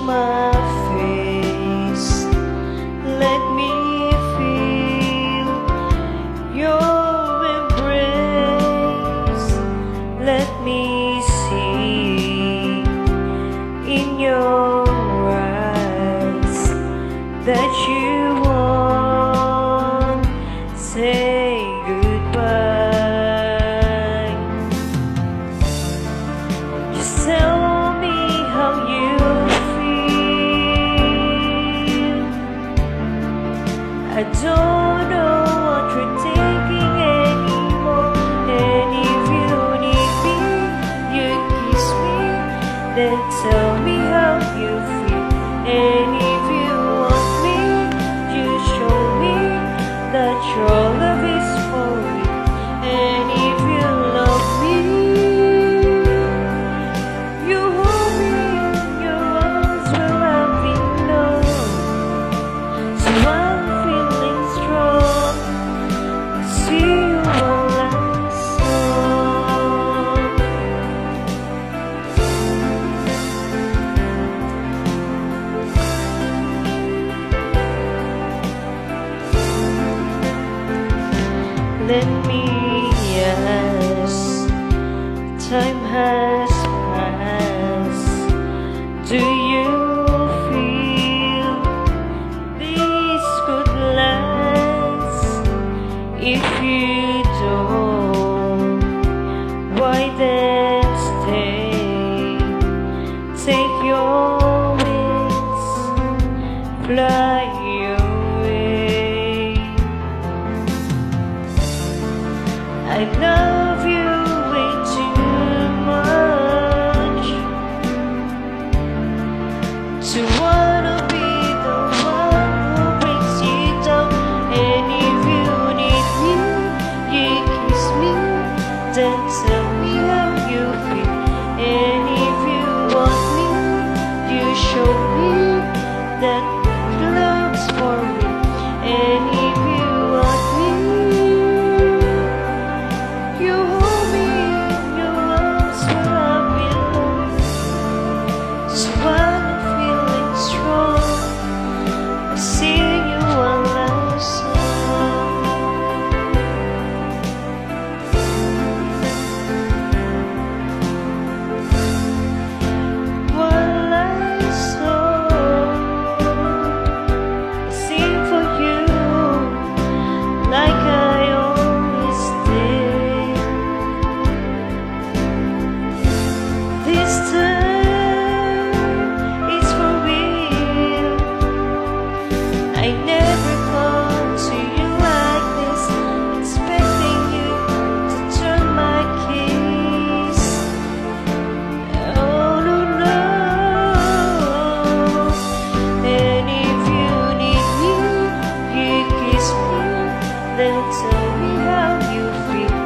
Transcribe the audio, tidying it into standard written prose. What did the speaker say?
my face. Let me feel your embrace. Let me see in your eyes that you won't say goodbye. Just tell me how you feel. I don't know what you're thinking anymore. And if you need me, you kiss me, then tell me how you feel. And if you want me, you show me that your love is for me. And if you love me, you hold me in your arms where I belong. So I'm feeling strong. I see you one last song. Let me ask, time has passed. Do you feel this could last? If you don't, why then stay? Take your wings, fly away. I love you way too much to wanna be the one who brings you down. And if you need me, you kiss me, then tell me how you feel. And if you want me, you show me that love's for me. And if you want me, you hold me in your arms where I belong. So I'm feeling strong. I sing you one last song. One last song. I sing for you like I always did. This time it's for real. I never come to you like this, expecting you to turn my keys. Oh no, no. And if you need me, you kiss me, then tell me how you feel.